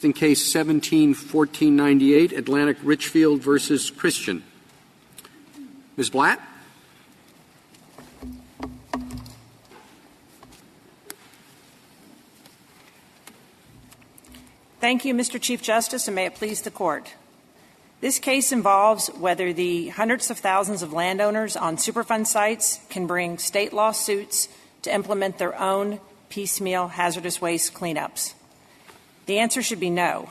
In case 17-1498, Atlantic Richfield versus Christian. Ms. Blatt? Thank you, Mr. Chief Justice, and may it please the Court. This case involves whether the hundreds of thousands of landowners on Superfund sites can bring state lawsuits to implement their own piecemeal hazardous waste cleanups. The answer should be no.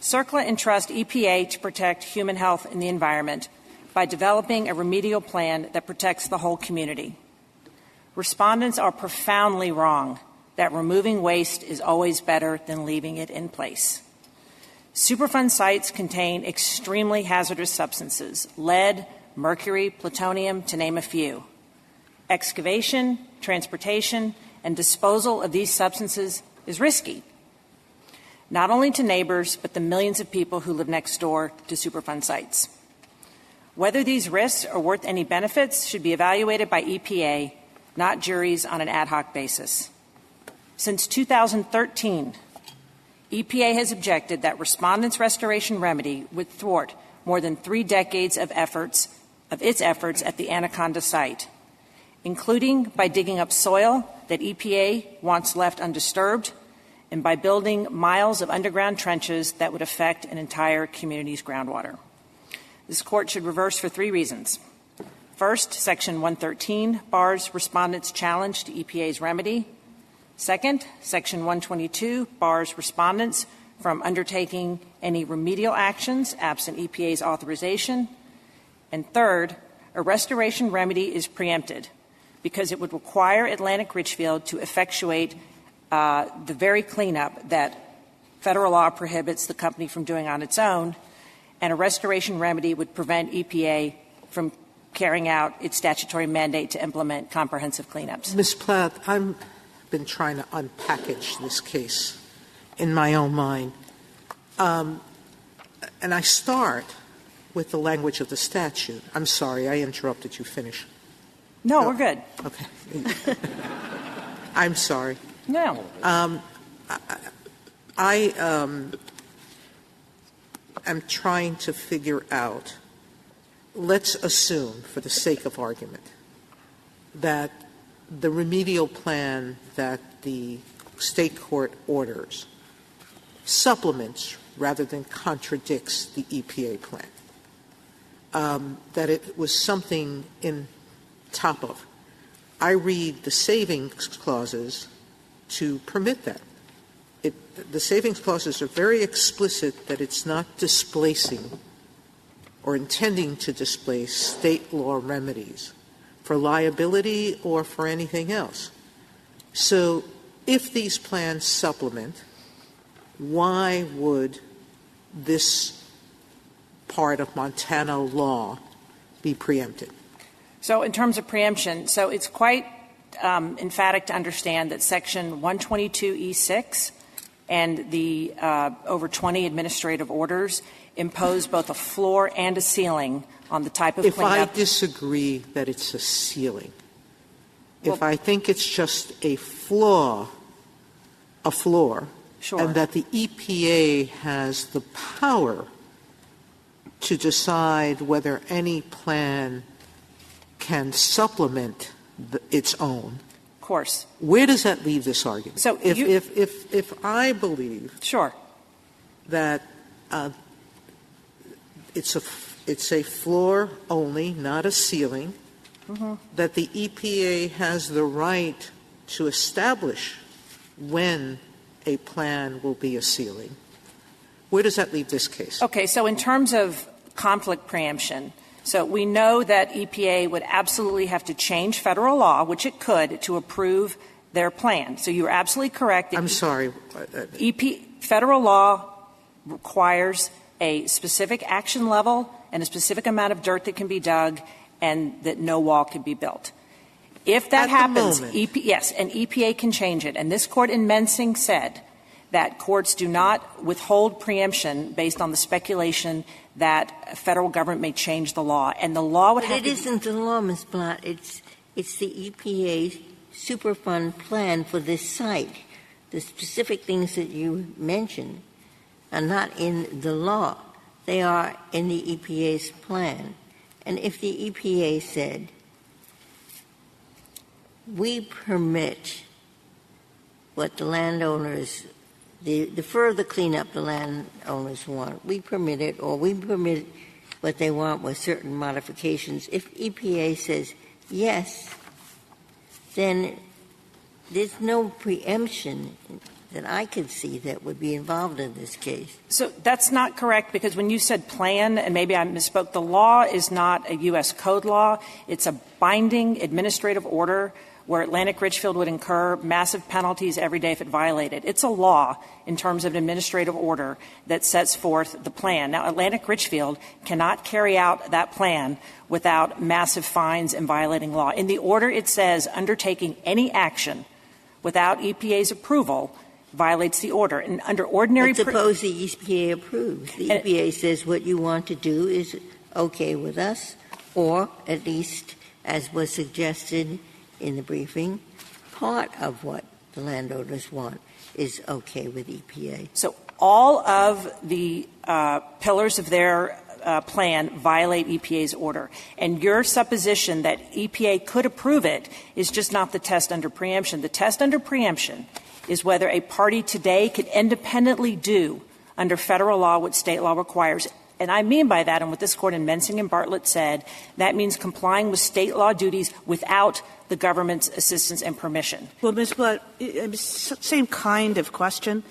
CERCLA entrusts EPA to protect human health and the environment by developing a remedial plan that protects the whole community. Respondents are profoundly wrong that removing waste is always better than leaving it in place. Superfund sites contain extremely hazardous substances, lead, mercury, plutonium, to name a few. Excavation, transportation, and disposal of these substances is risky, not only to neighbors, but the millions of people who live next door to Superfund sites. Whether these risks are worth any benefits should be evaluated by EPA, not juries on an ad hoc basis. Since 2013, EPA has objected that respondents' restoration remedy would thwart more than 3 decades of its efforts at the Anaconda site, including by digging up soil that EPA wants left undisturbed, and by building miles of underground trenches that would affect an entire community's groundwater. This Court should reverse for 3 reasons. First, Section 113 bars respondents' challenge to EPA's remedy. Second, Section 122 bars respondents from undertaking any remedial actions absent EPA's authorization. And third, a restoration remedy is preempted because it would require Atlantic Richfield to effectuate the very cleanup that federal law prohibits the company from doing on its own, and a restoration remedy would prevent EPA from carrying out its statutory mandate to implement comprehensive cleanups. Ms. Platt, I've been trying to unpackage this case in my own mind. And I start with the language of the statute. I'm sorry, I interrupted you. Finish. No, we're good. Okay. I'm sorry. No. I am trying to figure out, let's assume, for the sake of argument, that the remedial plan that the state court orders supplements rather than contradicts the EPA plan, that it was something in top of. I read the savings clauses to permit that. The savings clauses are very explicit that it's not displacing or intending to displace state law remedies for liability or for anything else. So if these plans supplement, why would this part of Montana law be preempted? So in terms of preemption, so it's quite emphatic to understand that Section 122E6 and the over 20 administrative orders impose both a floor and a ceiling on the type of cleanup. If I disagree that it's a ceiling, if I think it's just a floor, sure, and that the EPA has the power to decide whether any plan can supplement its own, of course, where does that leave this argument? So if I believe sure that it's a floor only, not a ceiling, that the EPA has the right to establish when a plan will be a ceiling, where does that leave this case? Okay, so in terms of conflict preemption, so we know that EPA would absolutely have to change federal law, which it could, to approve their plan. So you're absolutely correct. I'm sorry. Federal law requires a specific action level and a specific amount of dirt that can be dug and that no wall can be built. If that happens, yes, and EPA can change it. And this Court in Mensing said that courts do not withhold preemption based on the speculation that a federal government may change the law. And the law would have to — But it isn't the law, Ms. Blatt. It's the EPA Superfund plan for this site. The specific things that you mentioned are not in the law. They are in the EPA's plan. And if the EPA said, we permit what the landowners, the further cleanup the landowners want, we permit it, or we permit what they want with certain modifications. If EPA says yes, then there's no preemption that I could see that would be involved in this case. So that's not correct, because when you said plan, and maybe I misspoke, the law is not a U.S. code law. It's a binding administrative order where Atlantic Richfield would incur massive penalties every day if it violated. It's a law in terms of an administrative order that sets forth the plan. Now, Atlantic Richfield cannot carry out that plan without massive fines and violating law. In the order, it says undertaking any action without EPA's approval violates the order. And under ordinary... But suppose the EPA approves. The EPA says what you want to do is okay with us, or at least, as was suggested in the briefing, part of what the landowners want is okay with EPA. So all of the pillars of their plan violate EPA's order. And your supposition that EPA could approve it is just not the test under preemption. The test under preemption is whether a party today could independently do under federal law what state law requires. And I mean by that, and what this court in Mensing and Bartlett said, that means complying with state law duties without the government's assistance and permission. Well, Ms. Blatt, same kind of question.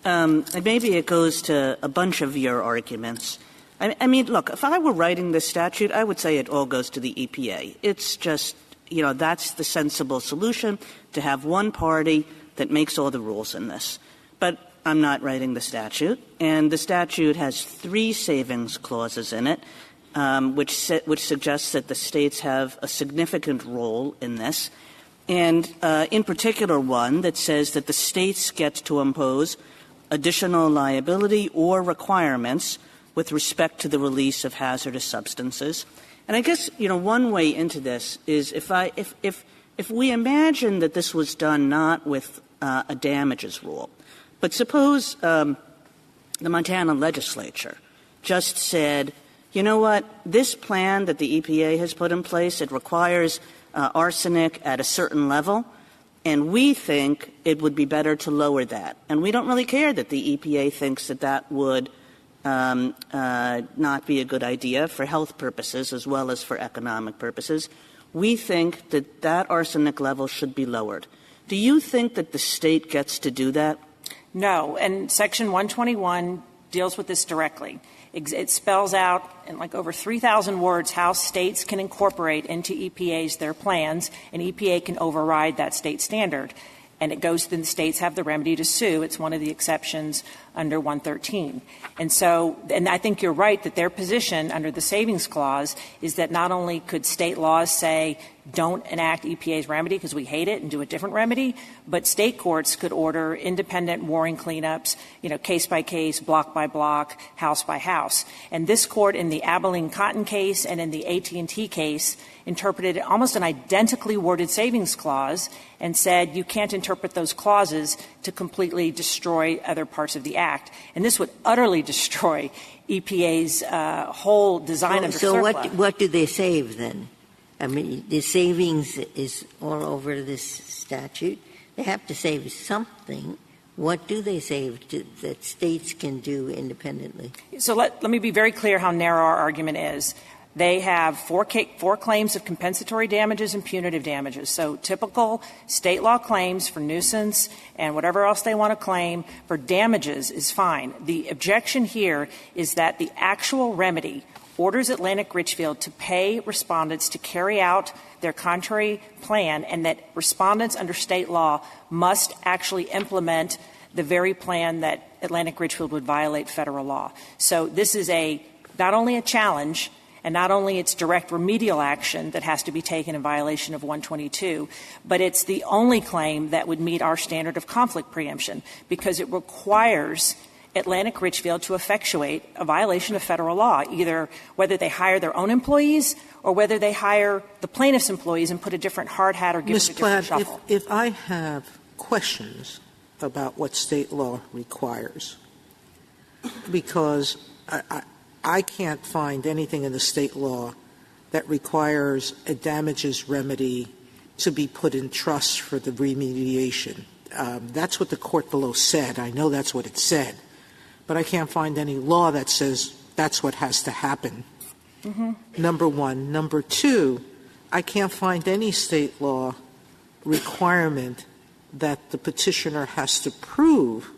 And maybe it goes to a bunch of your arguments. I mean, look, if I were writing this statute, I would say it all goes to the EPA. It's just, that's the sensible solution, to have one party that makes all the rules in this. But I'm not writing the statute, and the statute has 3 savings clauses in it, which suggests that the states have a significant role in this, and in particular one that says that the states get to impose additional liability or requirements with respect to the release of hazardous substances. And I guess, one way into this is if we imagine that this was done not with a damages rule, but suppose the Montana legislature just said, you know what, this plan that the EPA has put in place, it requires arsenic at a certain level, and we think it would be better to lower that. And we don't really care that the EPA thinks that that would not be a good idea for health purposes as well as for economic purposes. We think that that arsenic level should be lowered. Do you think that the state gets to do that? No, and Section 121 deals with this directly. It spells out in like over 3,000 words how states can incorporate into EPA's their plans, and EPA can override that state standard. And it goes to the states have the remedy to sue. It's one of the exceptions under 113. And so, and I think you're right that their position under the savings clause is that not only could state laws say don't enact EPA's remedy because we hate it and do a different remedy, but state courts could order independent warring cleanups, case by case, block by block, house by house. And this court in the Abilene Cotton case and in the AT&T case interpreted almost an identically worded savings clause and said you can't interpret those clauses to completely destroy other parts of the Act. And this would utterly destroy EPA's whole design under surplus. So what do they save then? I mean, the savings is all over this statute. They have to save something. What do they save that states can do independently? So let me be very clear how narrow our argument is. They have four claims of compensatory damages and punitive damages. So typical state law claims for nuisance and whatever else they want to claim for damages is fine. The objection here is that the actual remedy orders Atlantic Richfield to pay respondents to carry out their contrary plan, and that respondents under state law must actually implement the very plan that Atlantic Richfield would violate federal law. So this is not only a challenge, and not only it's direct remedial action that has to be taken in violation of 122, but it's the only claim that would meet our standard of conflict preemption, because it requires Atlantic Richfield to effectuate a violation of federal law, either whether they hire their own employees or whether they hire the plaintiff's employees and put a different hard hat or give them a different shuffle. If I have questions about what state law requires, because I can't find anything in the state law that requires a damages remedy to be put in trust for the remediation. That's what the court below said. I know that's what it said. But I can't find any law that says that's what has to happen. Number one. Number two, I can't find any state law requirement that the petitioner has to prove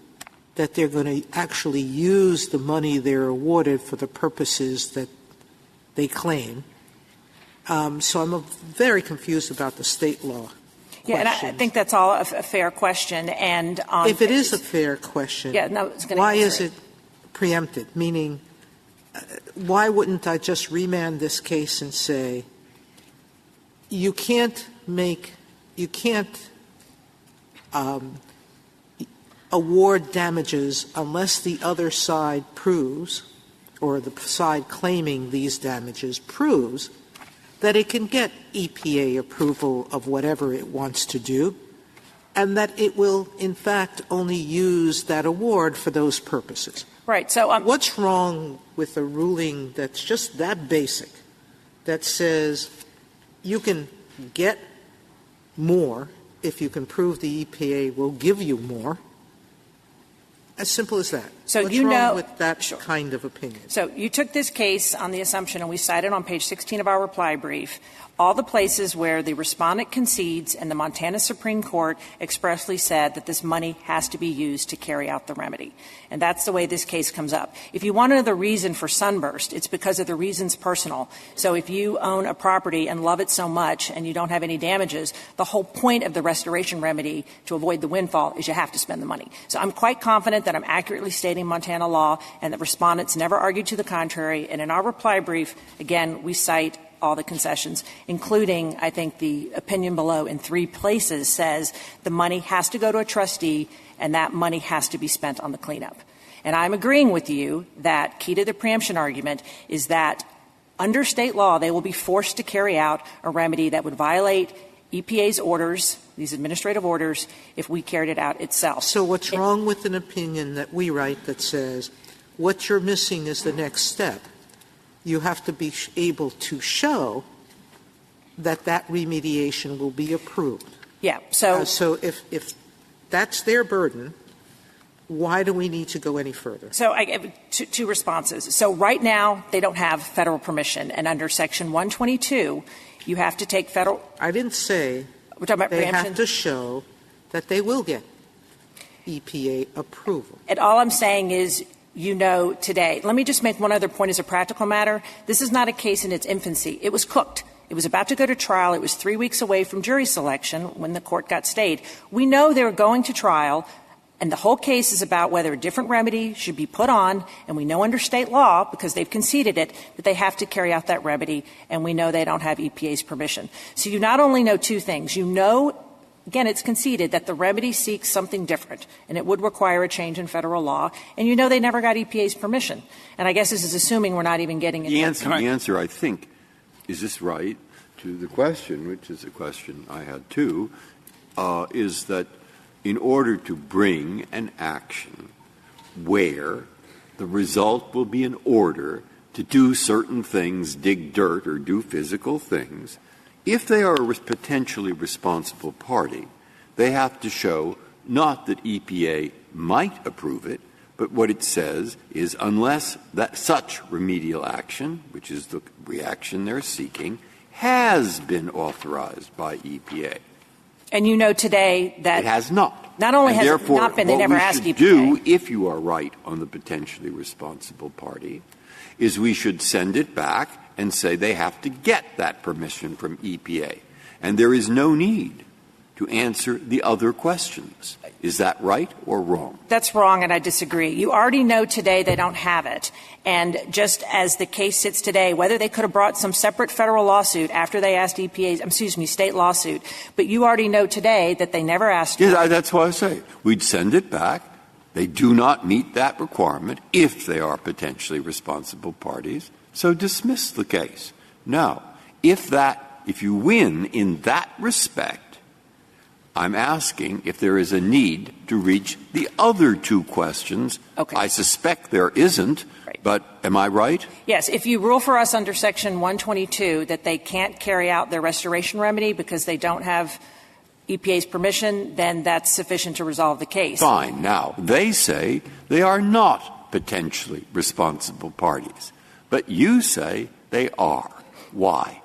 that they're going to actually use the money they're awarded for the purposes that they claim. So I'm very confused about the state law. Yeah, and I think that's all a fair question. And if it is a fair question, why is it preempted? Meaning, why wouldn't I just remand this case and say, you can't award damages unless the other side proves, or the side claiming these damages proves, that it can get EPA approval of whatever it wants to do, and that it will, in fact, only use that award for those purposes. Right. So what's wrong with a ruling that's just that basic, that says you can get more if you can prove the EPA will give you more? As simple as that. So what's wrong with that kind of opinion? So you took this case on the assumption, and we cited on page 16 of our reply brief, all the places where the respondent concedes and the Montana Supreme Court expressly said that this money has to be used to carry out the remedy. And that's the way this case comes up. If you want to know the reason for Sunburst, it's because of the reasons personal. So if you own a property and love it so much and you don't have any damages, the whole point of the restoration remedy to avoid the windfall is you have to spend the money. So I'm quite confident that I'm accurately stating Montana law, and the respondents never argued to the contrary. And in our reply brief, again, we cite all the concessions, including, I think, the opinion below in 3 places says the money has to go to a trustee and that money has to be spent on the cleanup. And I'm agreeing with you that key to the preemption argument is that under state law, they will be forced to carry out a remedy that would violate EPA's orders, these administrative orders, if we carried it out itself. So what's wrong with an opinion that we write that says what you're missing is the next step? You have to be able to show that that remediation will be approved. Yeah. So if that's their burden, why do we need to go any further? So I give two responses. So right now, they don't have federal permission. And under Section 122, you have to take federal. I didn't say we're talking about they preemption. have to show that they will get EPA approval. And all I'm saying is, you know, today. Let me just make one other point as a practical matter. This is not a case in its infancy. It was cooked. It was about to go to trial. It was 3 weeks away from jury selection when the court got stayed. We know they were going to trial, and the whole case is about whether a different remedy should be put on, and we know under state law, because they've conceded it, that they have to carry out that remedy, and we know they don't have EPA's permission. So you not only know 2 things. You know, again, it's conceded that the remedy seeks something different, and it would require a change in federal law, and you know they never got EPA's permission. And I guess this is assuming we're not even getting it. The answer, I think, is this right, to the question, which is a question I had too, is that in order to bring an action where the result will be an order to do certain things, dig dirt or do physical things, if they are a potentially responsible party, they have to show not that EPA might approve it, but what it says is unless that such remedial action, which is the reaction they're seeking, has been authorized by EPA. And you know today that it has not. Not only has it not been, they never asked EPA. What we should do, if you are right on the potentially responsible party, is we should send it back and say they have to get that permission from EPA. And there is no need to answer the other questions. Is that right or wrong? That's wrong, and I disagree. You already know today they don't have it. And just as the case sits today, whether they could have brought some separate federal lawsuit after they asked state lawsuit, but you already know today that they never asked. Yeah, that's why I say we'd send it back. They do not meet that requirement if they are potentially responsible parties. So dismiss the case. Now, if you win in that respect, I'm asking if there is a need to reach the other two questions. Okay. I suspect there isn't, Right. but am I right? Yes, if you rule for us under Section 122 that they can't carry out their restoration remedy because they don't have EPA's permission, then that's sufficient to resolve the case. Fine. Now, they say they are not potentially responsible parties, but you say they are. Why?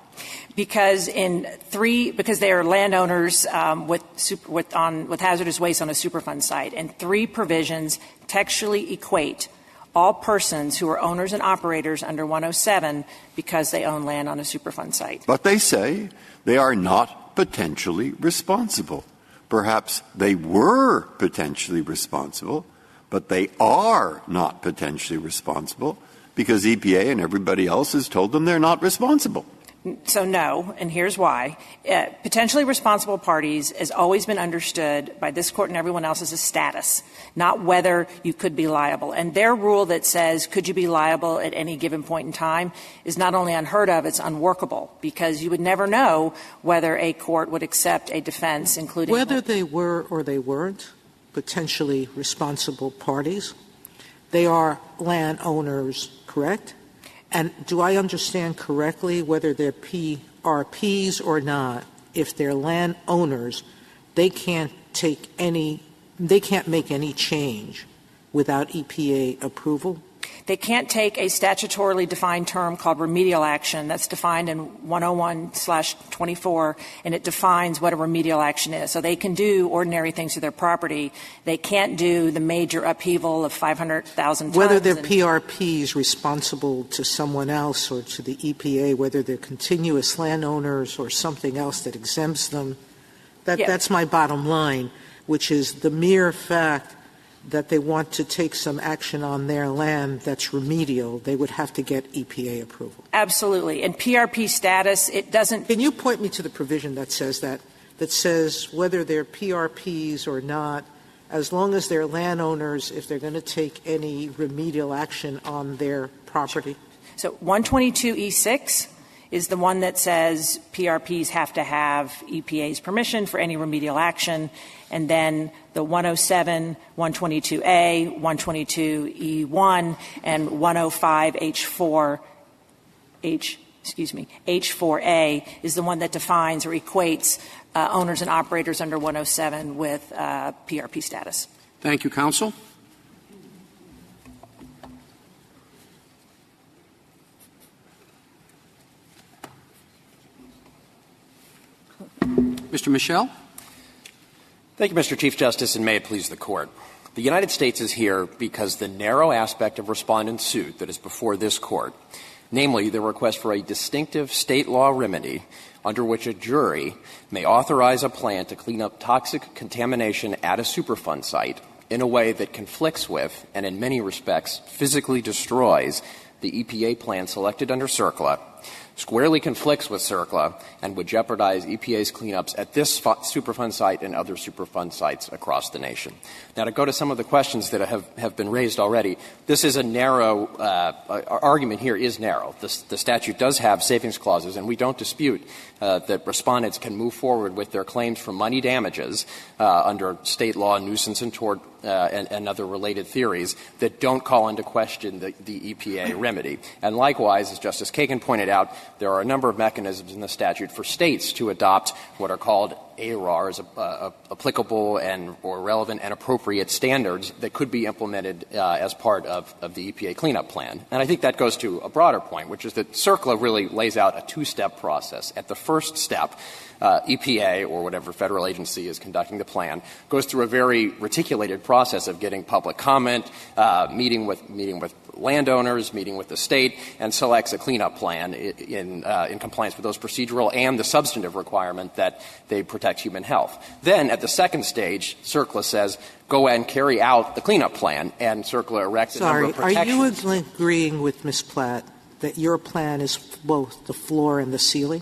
Because because they are landowners with hazardous waste on a Superfund site, and 3 provisions textually equate all persons who are owners and operators under 107 because they own land on a Superfund site. But they say they are not potentially responsible. Perhaps they were potentially responsible, but they are not potentially responsible because EPA and everybody else has told them they're not responsible. So no, and here's why. Potentially responsible parties has always been understood by this Court and everyone else as a status, not whether you could be liable. And their rule that says could you be liable at any given point in time is not only unheard of, it's unworkable, because you would never know whether a court would accept a defense, including Whether they were or they weren't potentially responsible parties, they are landowners, correct? And do I understand correctly whether they're PRPs or not, if they're landowners, they can't make any change without EPA approval? They can't take a statutorily defined term called remedial action that's defined in 101/24, and it defines what a remedial action is. So they can do ordinary things to their property. They can't do the major upheaval of 500,000 tons. Whether they're PRPs responsible to someone else or to the EPA, whether they're continuous landowners or something else that exempts them, that's my bottom line, which is the mere fact that they want to take some action on their land that's remedial, they would have to get EPA approval. Absolutely. And PRP status, it doesn't. Can you point me to the provision that says that says whether they're PRPs or not, as long as they're landowners, if they're going to take any remedial action on their property? So 122E6 is the one that says PRPs have to have EPA's permission for any remedial action, and then the 107, 122A, 122E1, and 105H4A is the one that defines or equates owners and operators under 107 with PRP status. Thank you, counsel. Mr. Michel. Thank you, Mr. Chief Justice, and may it please the Court. The United States is here because the narrow aspect of respondent's suit that is before this Court, namely the request for a distinctive state law remedy under which a jury may authorize a plan to clean up toxic contamination at a Superfund site in a way that conflicts with and in many respects physically destroys the EPA plan selected under CERCLA, squarely conflicts with CERCLA, and would jeopardize EPA's cleanups at this Superfund site and other Superfund sites across the nation. Now, to go to some of the questions that have been raised already, this is a narrow our argument here is narrow. The statute does have savings clauses, and we don't dispute that respondents can move forward with their claims for money damages under state law, nuisance, and tort and other related theories that don't call into question the EPA remedy. And likewise, as Justice Kagan pointed out, there are a number of mechanisms in the statute for states to adopt what are called ARARs, applicable or relevant and appropriate standards that could be implemented as part of the EPA cleanup plan. And I think that goes to a broader point, which is that CERCLA really lays out a two-step process. At the first step, EPA or whatever federal agency is conducting the plan goes through a very reticulated process of getting public comment, meeting with landowners, meeting with the state, and selects a cleanup plan in compliance with those procedural and the substantive requirement that they protect human health. Then, at the second stage, CERCLA says, go and carry out the cleanup plan, and CERCLA erects a number of protections. Are you agreeing with Ms. Platt that your plan is both the floor and the ceiling?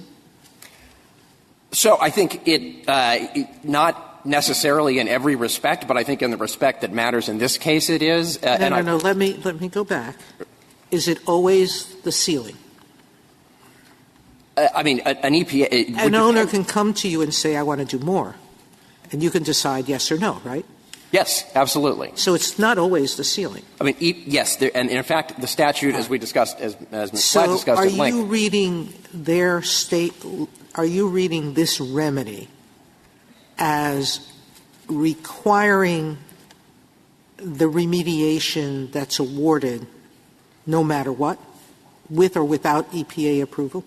So I think it not necessarily in every respect, but I think in the respect that matters in this case it is. No. Let me go back. Is it always the ceiling? I mean, an EPA... An owner can come to you and say, I want to do more. And you can decide yes or no, right? Yes, absolutely. So it's not always the ceiling. I mean, yes, and in fact, the statute, as we discussed, as Ms. Platt discussed at length. So are you reading are you reading this remedy as requiring the remediation that's awarded no matter what, with or without EPA approval?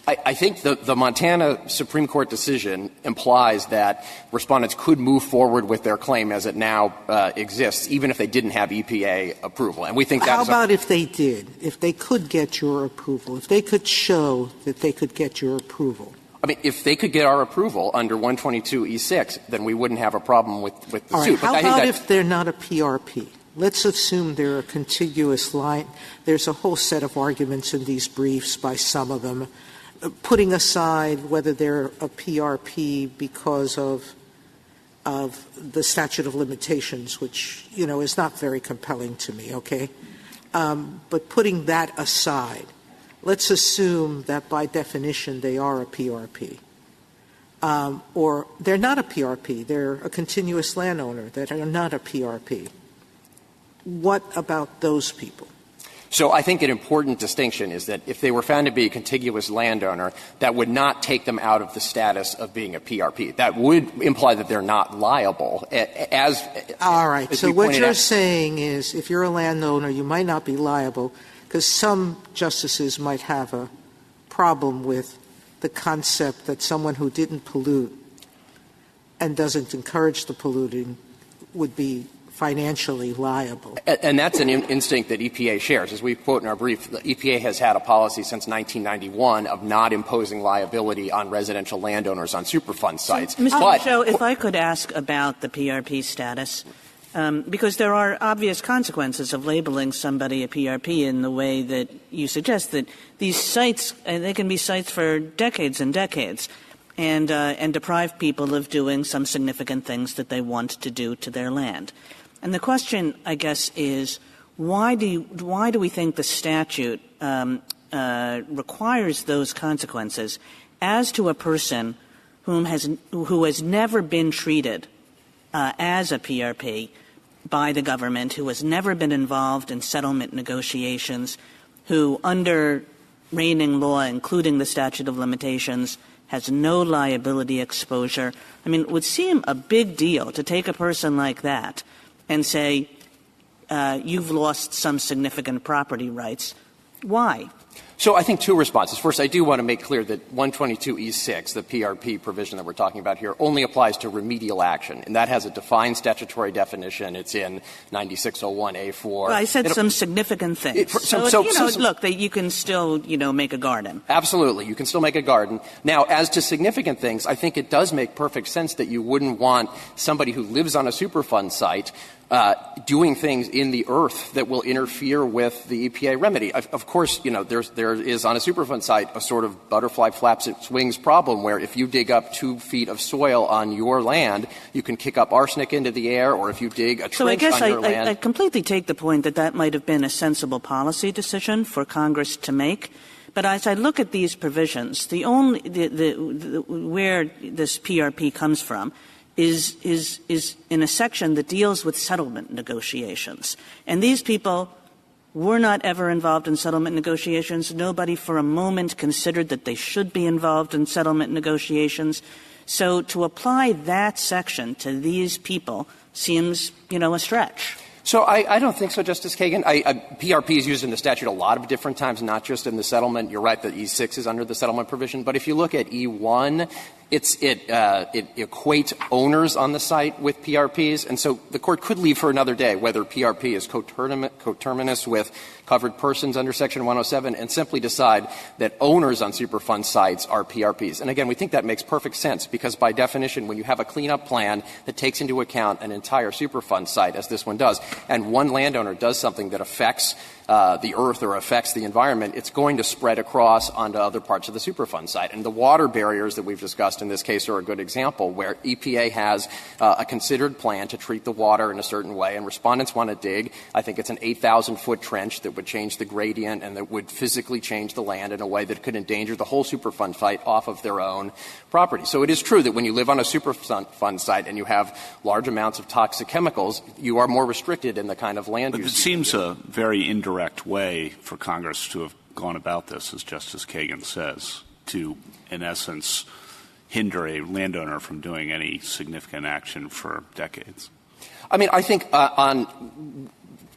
I think the Montana Supreme Court decision implies that respondents could move forward with their claim as it now exists, even if they didn't have EPA approval. And we think that's How about if they did? If they could get your approval? If they could show that they could get your approval? I mean, if they could get our approval under 122E6, then we wouldn't have a problem with the All suit. right. How about if they're not a PRP? Let's assume they're a contiguous line. There's a whole set of arguments in these briefs by some of them, putting aside whether they're a PRP because of the statute of limitations, which, is not very compelling to me, okay? But putting that aside, let's assume that by definition they are a PRP. Or they're not a PRP. They're a continuous landowner that are not a PRP. What about those people? So I think an important distinction is that if they were found to be a contiguous landowner, that would not take them out of the status of being a PRP. That would imply that they're not liable. All right. So what you're saying is if you're a landowner, you might not be liable because some justices might have a problem with the concept that someone who didn't pollute and doesn't encourage the polluting would be financially liable. And that's an instinct that EPA shares. As we quote in our brief, the EPA has had a policy since 1991 of not imposing liability on residential landowners on Superfund sites. So, Mr. Michaud, if I could ask about the PRP status, because there are obvious consequences of labeling somebody a PRP in the way that you suggest, that these sites, they can be sites for decades and decades, and deprive people of doing some significant things that they want to do to their land. And the question, I guess, is why do we think the statute requires those consequences as to a person who has never been treated as a PRP by the government, who has never been involved in settlement negotiations, who under reigning law, including the statute of limitations, has no liability exposure? I mean, it would seem a big deal to take a person like that and say, you've lost some significant property rights. Why? So I think two responses. First, I do want to make clear that 122E6, the PRP provision that we're talking about here, only applies to remedial action. And that has a defined statutory definition. It's in 9601A4. Well, I said some significant things. Look, you can still, make a garden. Absolutely. You can still make a garden. Now, as to significant things, I think it does make perfect sense that you wouldn't want somebody who lives on a Superfund site doing things in the earth that will interfere with the EPA remedy. Of course, there is on a Superfund site a sort of butterfly flaps its wings problem where if you dig up 2 feet of soil on your land, you can kick up arsenic into the air, or if you dig a trench on your land. I completely take the point that might have been a sensible policy decision for Congress to make. But as I look at these provisions, where this PRP comes from is in a section that deals with settlement negotiations. And these people were not ever involved in settlement negotiations. Nobody for a moment considered that they should be involved in settlement negotiations. So to apply that section to these people seems, a stretch. So I don't think so, Justice Kagan. PRP is used in the statute a lot of different times, not just in the settlement. You're right that E6 is under the settlement provision. But if you look at E1, it equates owners on the site with PRPs. And so the Court could leave for another day whether PRP is coterminous with covered persons under Section 107 and simply decide that owners on Superfund sites are PRPs. And again, we think that makes perfect sense because by definition, when you have a cleanup plan that takes into account an entire Superfund site, as this one does, and one landowner does something that affects the earth or affects the environment, it's going to spread across onto other parts of the Superfund site. And the water barriers that we've discussed in this case are a good example, where EPA has a considered plan to treat the water in a certain way, and respondents want to dig. I think it's an 8,000-foot trench that would change the gradient and that would physically change the land in a way that could endanger the whole Superfund site off of their own property. So it is true that when you live on a Superfund site and you have large amounts of toxic chemicals, you are more restricted in the kind of land use. But it seems a very indirect way for Congress to have gone about this, as Justice Kagan says, to, in essence, hinder a landowner from doing any significant action for decades. I mean, I think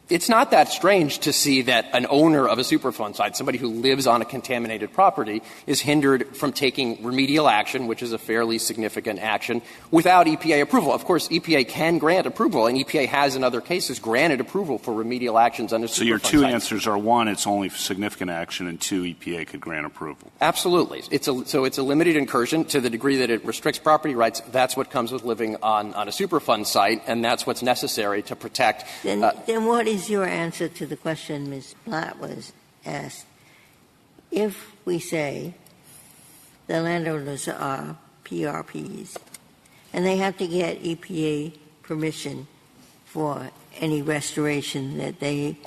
it's not that strange to see that an owner of a Superfund site, somebody who lives on a contaminated property, is hindered from taking remedial action, which is a fairly significant action, without EPA approval. Of course, EPA can grant approval, and EPA has in other cases granted approval for remedial actions under Superfund sites. So your two answers are, one, it's only significant action, and two, EPA could grant approval. Absolutely. So it's a limited incursion to the degree that it restricts property rights. That's what comes with living on a Superfund site, and that's what's necessary to protect. Then what is your answer to the question Ms. Blatt was asked? If we say the landowners are PRPs and they have to get EPA permission for any restoration that they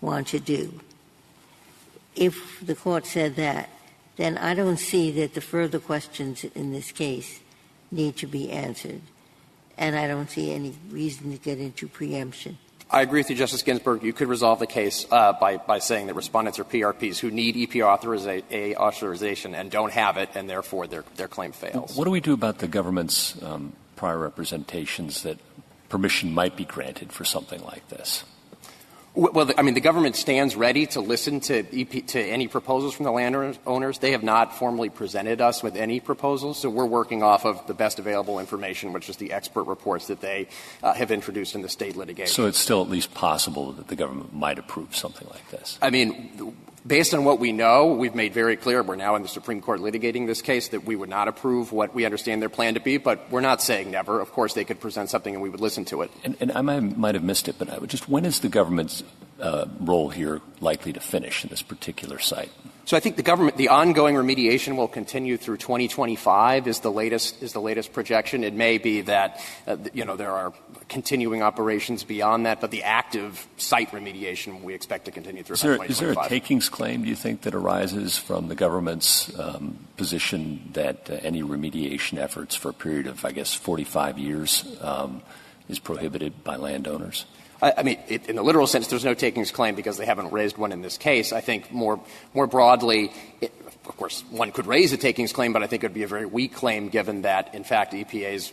want to do, if the court said that, then I don't see that the further questions in this case need to be answered, and I don't see any reason to get into preemption. I agree with you, Justice Ginsburg. You could resolve the case by saying that respondents are PRPs who need EPA authorization and don't have it, and therefore their claim fails. What do we do about the government's prior representations that permission might be granted for something like this? Well, the government stands ready to listen to any proposals from the landowners. They have not formally presented us with any proposals, so we're working off of the best available information, which is the expert reports that they have introduced in the state litigation. So it's still at least possible that the government might approve something like this? I mean, based on what we know, we've made very clear, we're now in the Supreme Court litigating this case, that we would not approve what we understand their plan to be, but we're not saying never. Of course, they could present something and we would listen to it. And I might have missed it, but when is the government's role here likely to finish in this particular site? So I think the ongoing remediation will continue through 2025 is the latest projection. It may be that, there are continuing operations beyond that, but the active site remediation we expect to continue through 2025. Is there a takings claim, do you think, that arises from the government's position that any remediation efforts for a period of, 45 years is prohibited by landowners? I mean, in the literal sense, there's no takings claim because they haven't raised one in this case. I think more broadly, of course, one could raise a takings claim, but I think it would be a very weak claim given that, in fact, EPA's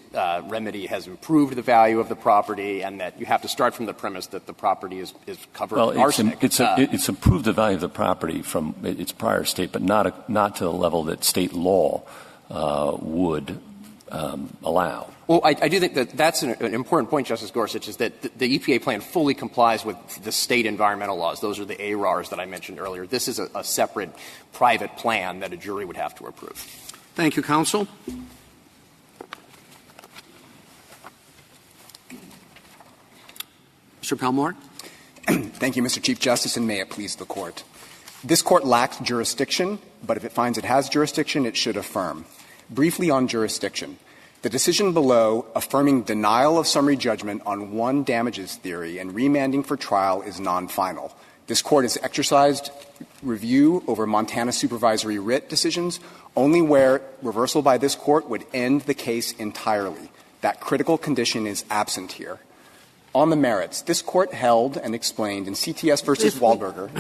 remedy has improved the value of the property and that you have to start from the premise that the property is covered in arsenic. It's improved the value of the property from its prior state, but not to the level that state law would allow. Well, I do think that that's an important point, Justice Gorsuch, is that the EPA plan fully complies with the state environmental laws. Those are the ARARs that I mentioned earlier. This is a separate private plan that a jury would have to approve. Thank you, counsel. Mr. Pelmore. Thank you, Mr. Chief Justice, and may it please the Court. This Court lacks jurisdiction, but if it finds it has jurisdiction, it should affirm. Briefly on jurisdiction. The decision below affirming denial of summary judgment on one damages theory and remanding for trial is non-final. This Court has exercised review over Montana supervisory writ decisions only where reversal by this Court would end the case entirely. That critical condition is absent here. On the merits, this Court held and explained in CTS versus Wahlberger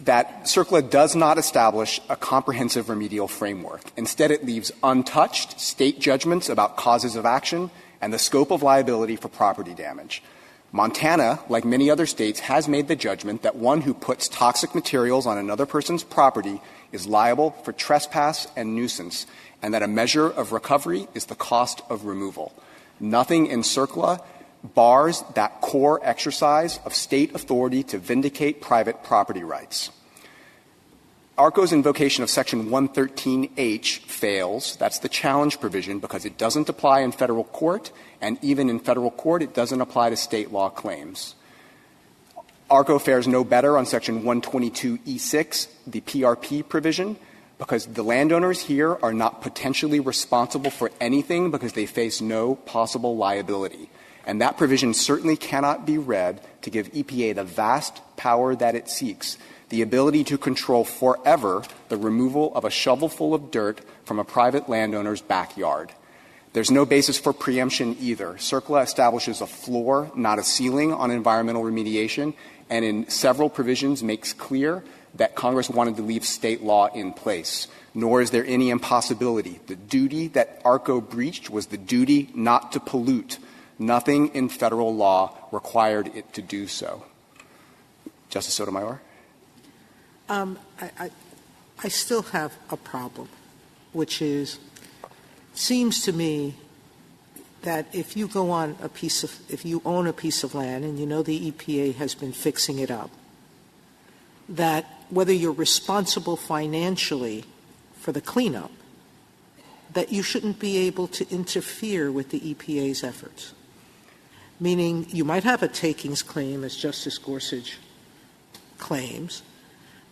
that CERCLA does not establish a comprehensive remedial framework. Instead, it leaves untouched state judgments about causes of action and the scope of liability for property damage. Montana, like many other states, has made the judgment that one who puts toxic materials on another person's property is liable for trespass and nuisance, and that a measure of recovery is the cost of removal. Nothing in CERCLA bars that core exercise of state authority to vindicate private property rights. ARCO's invocation of Section 113H fails. That's the challenge provision because it doesn't apply in federal court, and even in federal court, it doesn't apply to state law claims. ARCO fares no better on Section 122E6, the PRP provision, because the landowners here are not potentially responsible for anything because they face no possible liability. And that provision certainly cannot be read to give EPA the vast power that it seeks, the ability to control forever the removal of a shovelful of dirt from a private landowner's backyard. There's no basis for preemption either. CERCLA establishes a floor, not a ceiling, on environmental remediation, and in several provisions makes clear that Congress wanted to leave state law in place, nor is there any impossibility. The duty that ARCO breached was the duty not to pollute. Nothing in federal law required it to do so. Justice Sotomayor? I still have a problem, which is, seems to me that if you go on if you own a piece of land and you know the EPA has been fixing it up, that whether you're responsible financially for the cleanup, that you shouldn't be able to interfere with the EPA's efforts. Meaning you might have a takings claim, as Justice Gorsuch claims.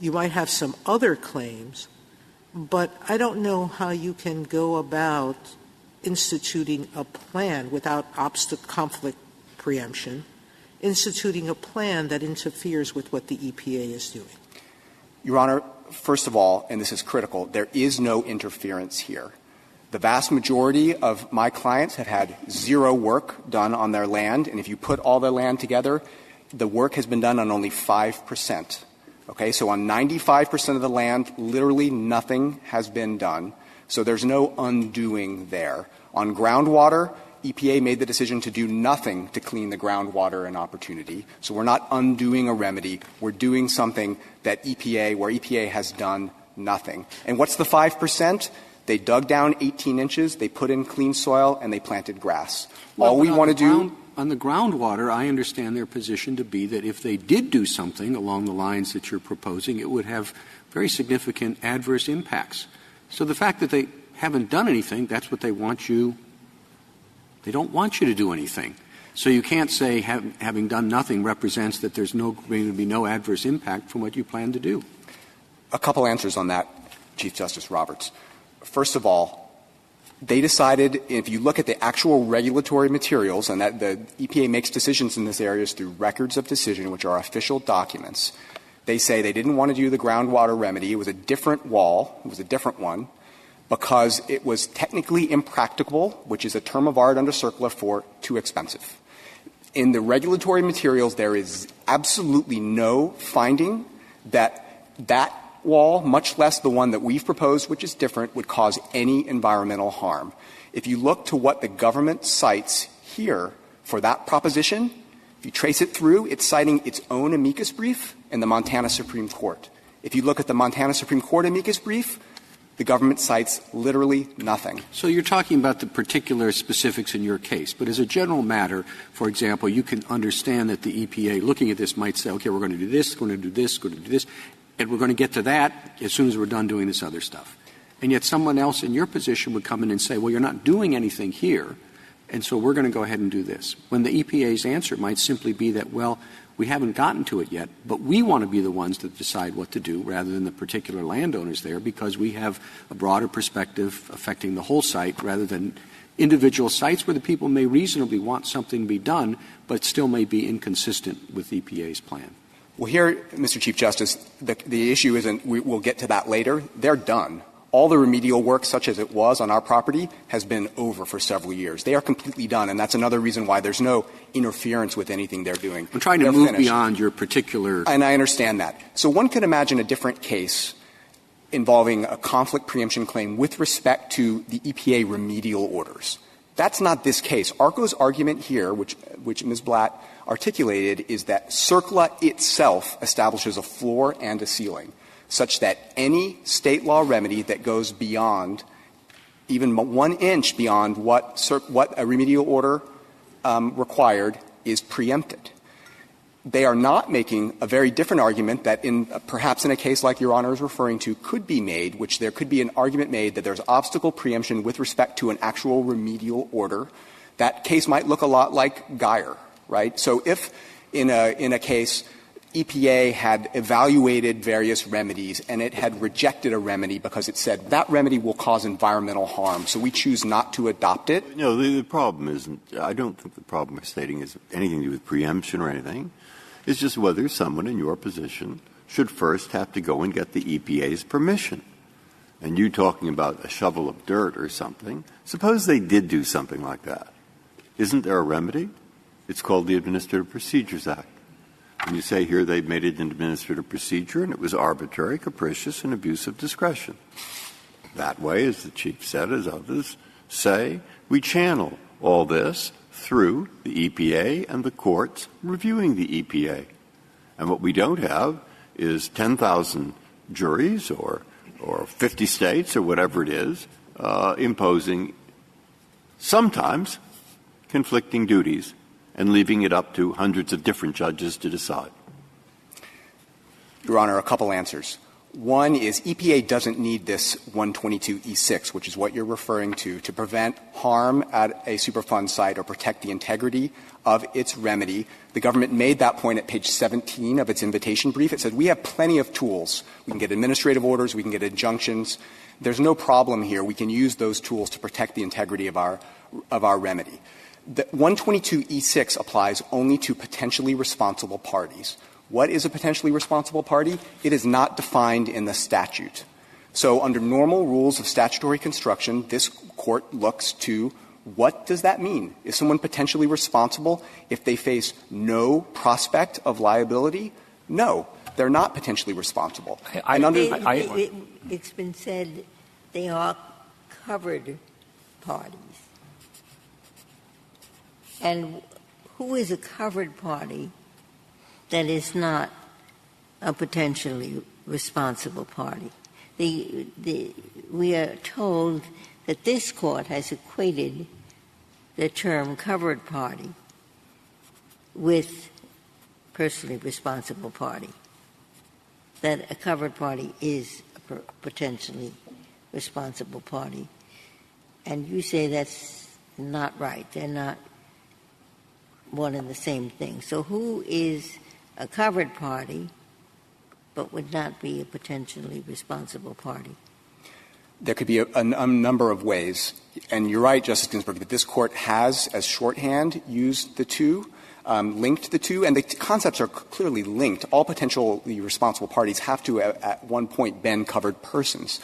You might have some other claims, but I don't know how you can go about instituting a plan without conflict preemption, instituting a plan that interferes with what the EPA is doing. Your Honor, first of all, and this is critical, there is no interference here. The vast majority of my clients have had zero work done on their land, and if you put all their land together, the work has been done on only 5%. Okay, so on 95% of the land, literally nothing has been done. So there's no undoing there. On groundwater, EPA made the decision to do nothing to clean the groundwater in opportunity. So we're not undoing a remedy. We're doing something that where EPA has done nothing. And what's the 5%? They dug down 18 inches, they put in clean soil, and they planted grass. All we want to do... On the groundwater, I understand their position to be that if they did do something along the lines that you're proposing, it would have very significant adverse impacts. So the fact that they haven't done anything, that's what they want you. They don't want you to do anything. So you can't say having done nothing represents that there's going to be no adverse impact from what you plan to do. A couple answers on that, Chief Justice Roberts. First of all, they decided, if you look at the actual regulatory materials, and that the EPA makes decisions in this area through records of decision, which are official documents, they say they didn't want to do the groundwater remedy. It was a different wall. It was a different one because it was technically impracticable, which is a term of art under CERCLA for too expensive. In the regulatory materials, there is absolutely no finding that that wall, much less the one that we've proposed, which is different, would cause any environmental harm. If you look to what the government cites here for that proposition, if you trace it through, it's citing its own amicus brief in the Montana Supreme Court. If you look at the Montana Supreme Court amicus brief, the government cites literally nothing. So you're talking about the particular specifics in your case. But as a general matter, for example, you can understand that the EPA, looking at this, might say, okay, we're going to do this, we're going to do this, we're going to do this. And we're going to get to that as soon as we're done doing this other stuff. And yet someone else in your position would come in and say, well, you're not doing anything here, and so we're going to go ahead and do this. When the EPA's answer might simply be that, well, we haven't gotten to it yet, but we want to be the ones that decide what to do rather than the particular landowners there because we have a broader perspective affecting the whole site rather than individual sites where the people may reasonably want something to be done but still may be inconsistent with EPA's plan. Well, here, Mr. Chief Justice, the issue isn't we'll get to that later. They're done. All the remedial work, such as it was on our property, has been over for several years. They are completely done, and that's another reason why there's no interference with anything they're doing. I'm trying to move beyond your particular... And I understand that. So one could imagine a different case involving a conflict preemption claim with respect to the EPA remedial orders. That's not this case. ARCO's argument here, which Ms. Blatt articulated, is that CERCLA itself establishes a floor and a ceiling, such that any state law remedy that goes beyond, even 1 inch beyond what a remedial order required, is preempted. They are not making a very different argument that perhaps in a case like Your Honor is referring to could be made, which there could be an argument made that there's obstacle preemption with respect to an actual remedial order. That case might look a lot like Geyer, right? So if in a case EPA had evaluated various remedies, and it had rejected a remedy because it said that remedy will cause environmental harm, so we choose not to adopt it. No, the problem isn't – I don't think the problem we're stating is anything to do with preemption or anything. It's just whether someone in your position should first have to go and get the EPA's permission. And you talking about a shovel of dirt or something, suppose they did do something like that. Isn't there a remedy? It's called the Administrative Procedures Act. And you say here they've made it an administrative procedure and it was arbitrary, capricious, and abuse of discretion. That way, as the Chief said, as others say, we channel all this through the EPA and the courts reviewing the EPA. And what we don't have is 10,000 juries or 50 states or whatever it is imposing sometimes conflicting duties and leaving it up to hundreds of different judges to decide. Your Honor, a couple answers. One is EPA doesn't need this 122E6, which is what you're referring to prevent harm at a Superfund site or protect the integrity of its remedy. The government made that point at page 17 of its invitation brief. It said we have plenty of tools. We can get administrative orders. We can get injunctions. There's no problem here. We can use those tools to protect the integrity of our remedy. The 122E6 applies only to potentially responsible parties. What is a potentially responsible party? It is not defined in the statute. So under normal rules of statutory construction, this Court looks to what does that mean? Is someone potentially responsible if they face no prospect of liability? No, they're not potentially responsible. It's been said they are covered parties. And who is a covered party that is not a potentially responsible party? We are told that this Court has equated the term covered party with personally responsible party, that a covered party is a potentially responsible party. And you say that's not right. They're not one and the same thing. So who is a covered party but would not be a potentially responsible party? There could be a number of ways. And you're right, Justice Ginsburg, that this Court has, as shorthand, used the two, linked the two, and the concepts are clearly linked. All potentially responsible parties have to, at one point, been covered persons.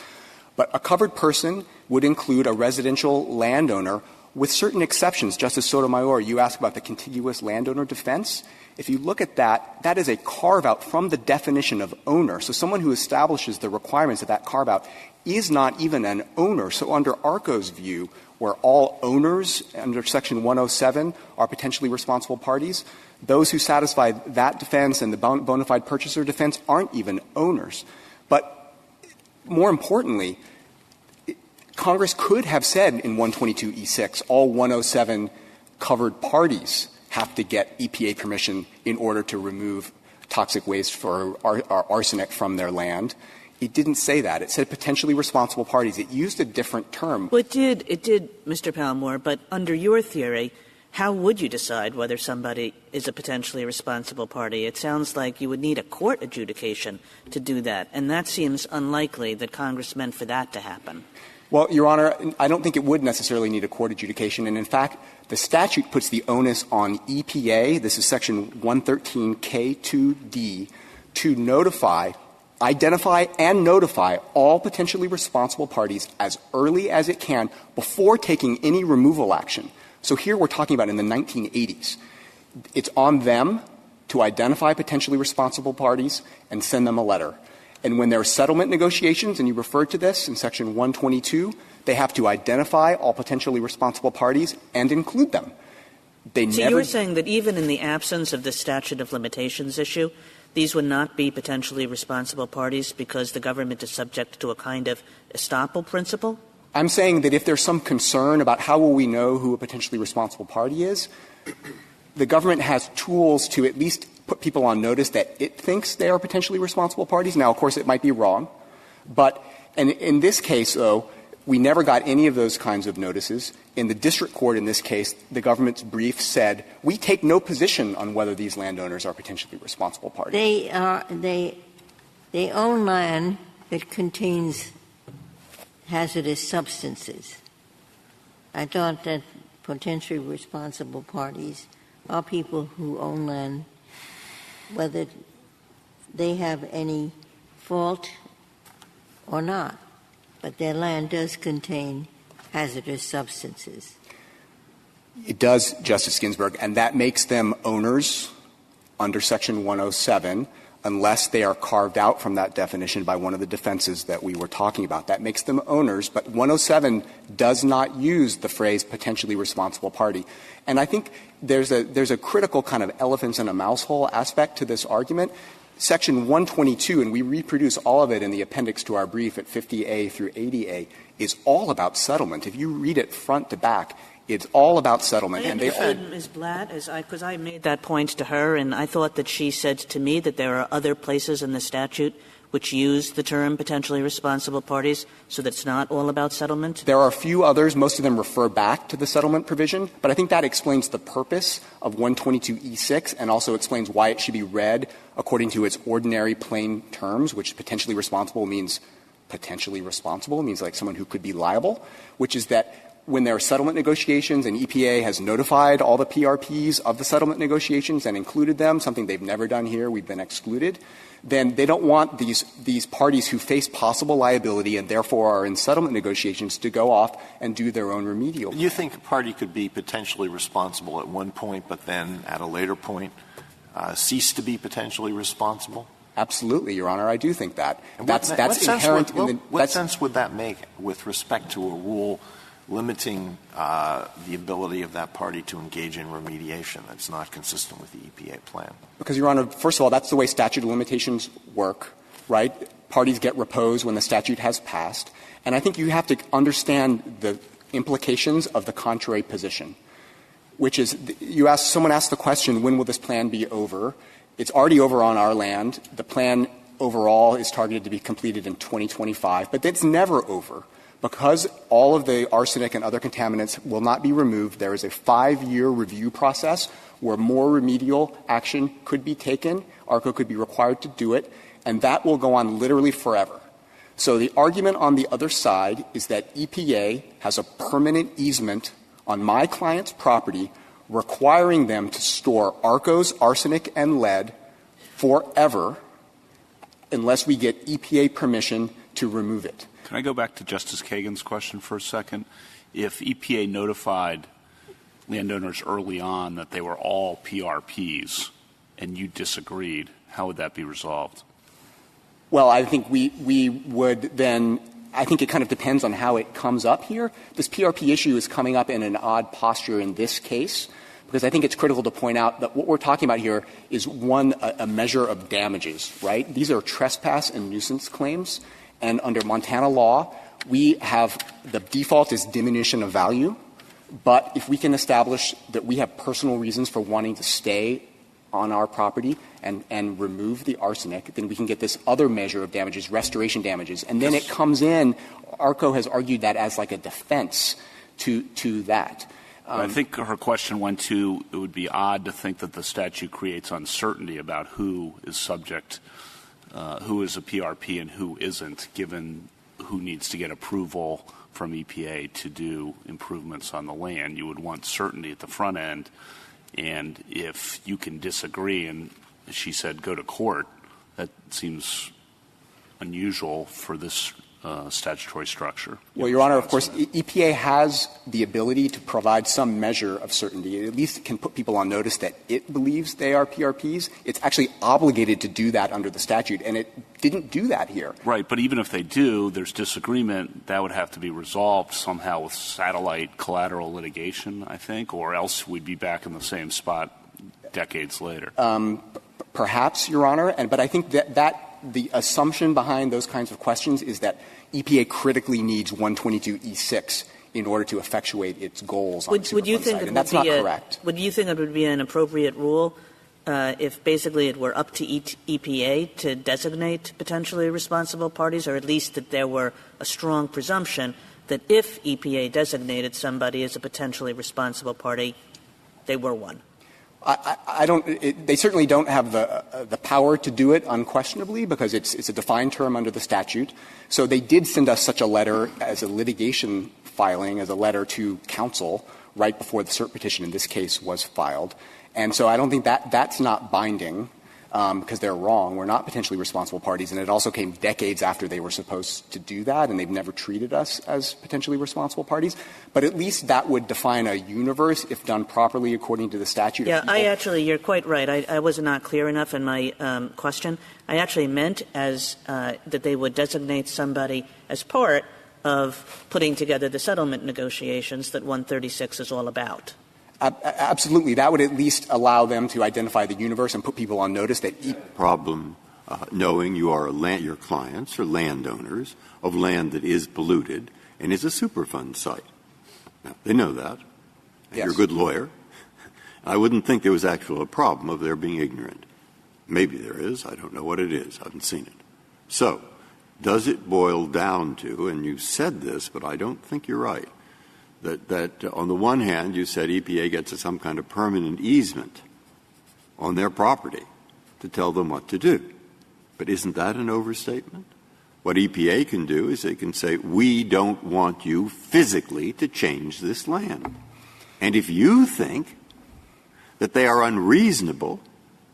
But a covered person would include a residential landowner with certain exceptions. Justice Sotomayor, you asked about the contiguous landowner defense. If you look at that, that is a carve-out from the definition of owner. So someone who establishes the requirements of that carve-out is not even an owner. So under ARCO's view, where all owners under Section 107 are potentially responsible parties, those who satisfy that defense and the bona fide purchaser defense aren't even owners. But more importantly, Congress could have said in 122E6 all 107 covered parties have to get EPA permission in order to remove toxic waste for arsenic from their land. It didn't say that. It said potentially responsible parties. It used a different term. Well, it did, Mr. Palmore, but under your theory, how would you decide whether somebody is a potentially responsible party? It sounds like you would need a court adjudication to do that, and that seems unlikely that Congress meant for that to happen. Well, Your Honor, I don't think it would necessarily need a court adjudication. And in fact, the statute puts the onus on EPA, this is Section 113K2D, to identify and notify all potentially responsible parties as early as it can before taking any removal action. So here we're talking about in the 1980s. It's on them to identify potentially responsible parties and send them a letter. And when there are settlement negotiations, and you referred to this in Section 122, they have to identify all potentially responsible parties and include them. So you're saying that even in the absence of the statute of limitations issue, these would not be potentially responsible parties because the government is subject to a kind of estoppel principle? I'm saying that if there's some concern about how will we know who a potentially responsible party is, the government has tools to at least put people on notice that it thinks they are potentially responsible parties. Now, of course, it might be wrong. But and in this case, though, We never got any of those kinds of notices. In the district court in this case, the government's brief said, we take no position on whether these landowners are potentially responsible parties. They own land that contains hazardous substances. I thought that potentially responsible parties are people who own land, whether they have any fault or not, but their land does contain hazardous substances. It does, Justice Ginsburg, and that makes them owners under Section 107 unless they are carved out from that definition by one of the defenses that we were talking about. That makes them owners, but 107 does not use the phrase potentially responsible party. And I think there's a critical kind of elephants in a mouse hole aspect to this argument. Section 122, and we reproduce all of it in the appendix to our brief at 50A through 80A, is all about settlement. If you read it front to back, it's all about settlement. And they Ms. Blatt, because I made that point to her, and I thought that she said to me that there are other places in the statute which use the term potentially responsible parties, so that's not all about settlement? There are a few others. Most of them refer back to the settlement provision, but I think that explains the purpose of 122E6 and also explains why it should be read according to its ordinary plain terms, which potentially responsible means like someone who could be liable, which is that when there are settlement negotiations and EPA has notified all the PRPs of the settlement negotiations and included them, something they've never done here, we've been excluded, then they don't want these parties who face possible liability and therefore are in settlement negotiations to go off and do their own remedial. You think a party could be potentially responsible at one point, but then at a later point cease to be potentially responsible? Absolutely, Your Honor. I do think that. And that's inherent in the – What sense would that make with respect to a rule limiting the ability of that party to engage in remediation that's not consistent with the EPA plan? Because, Your Honor, first of all, that's the way statute of limitations work, right? Parties get repose when the statute has passed. And I think you have to understand the implications of the contrary position, which is someone asked the question, when will this plan be over? It's already over on our land. The plan overall is targeted to be completed in 2025, but it's never over. Because all of the arsenic and other contaminants will not be removed, there is a 5-year review process where more remedial action could be taken. ARCO could be required to do it, and that will go on literally forever. So the argument on the other side is that EPA has a permanent easement on my client's property requiring them to store ARCO's arsenic and lead forever unless we get EPA permission to remove it. Can I go back to Justice Kagan's question for a second? If EPA notified landowners early on that they were all PRPs and you disagreed, how would that be resolved? Well, I think we would then – I think it kind of depends on how it comes up here. This PRP issue is coming up in an odd posture in this case because I think it's critical to point out that what we're talking about here is, a measure of damages, right? These are trespass and nuisance claims. And under Montana law, we have – the default is diminution of value. But if we can establish that we have personal reasons for wanting to stay on our property and remove the arsenic, then we can get this other measure of damages, restoration damages. And then it comes in – ARCO has argued that as like a defense to that. I think her question went to, it would be odd to think that the statute creates uncertainty about who is subject who is a PRP and who isn't, given who needs to get approval from EPA to do improvements on the land. You would want certainty at the front end. And if you can disagree, and she said go to court, that seems unusual for this statutory structure. Well, Your Honor, of course, EPA has the ability to provide some measure of certainty. It at least can put people on notice that it believes they are PRPs. It's actually obligated to do that under the statute, and it didn't do that here. Right, but even if they do, there's disagreement. That would have to be resolved somehow with satellite collateral litigation, I think, or else we'd be back in the same spot decades later. Perhaps, Your Honor, but I think that the assumption behind those kinds of questions is that EPA critically needs 122E6 in order to effectuate its goals on the Superfund side, and that's not correct. Would you think it would be an appropriate rule if basically it were up to EPA to designate potentially responsible parties, or at least that there were a strong presumption that if EPA designated somebody as a potentially responsible party, they were one? I don't. They certainly don't have the power to do it unquestionably because it's a defined term under the statute. So they did send us such a letter as a litigation filing, as a letter to counsel right before the cert petition in this case was filed. And so I don't think that's not binding because they're wrong. We're not potentially responsible parties. And it also came decades after they were supposed to do that, and they've never treated us as potentially responsible parties. But at least that would define a universe if done properly according to the statute. Yeah, you're quite right. I was not clear enough in my question. I actually meant as that they would designate somebody as part of putting together the settlement negotiations that 136 is all about. Absolutely. That would at least allow them to identify the universe and put people on notice that problem knowing you are your clients are landowners of land that is polluted and is a Superfund site. Now, they know that. And yes. You're a good lawyer. I wouldn't think there was actually a problem of their being ignorant. Maybe there is. I don't know what it is. I haven't seen it. So, does it boil down to, and you said this, but I don't think you're right, that on the one hand you said EPA gets some kind of permanent easement on their property to tell them what to do. But isn't that an overstatement? What EPA can do is they can say, we don't want you physically to change this land. And if you think that they are unreasonable,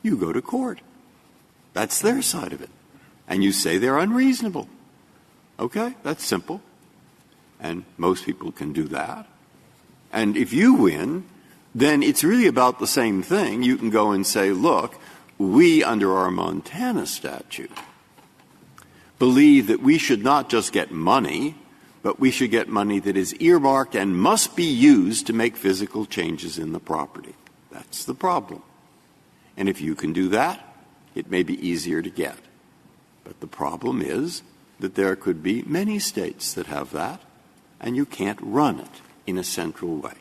you go to court. That's their side of it. And you say they're unreasonable. Okay? That's simple. And most people can do that. And if you win, then it's really about the same thing. You can go and say, look, we, under our Montana statute, believe that we should not just get money, but we should get money that is earmarked and must be used to make physical changes in the property. That's the problem. And if you can do that, it may be easier to get. But the problem is that there could be many states that have that, and you can't run it in a central way.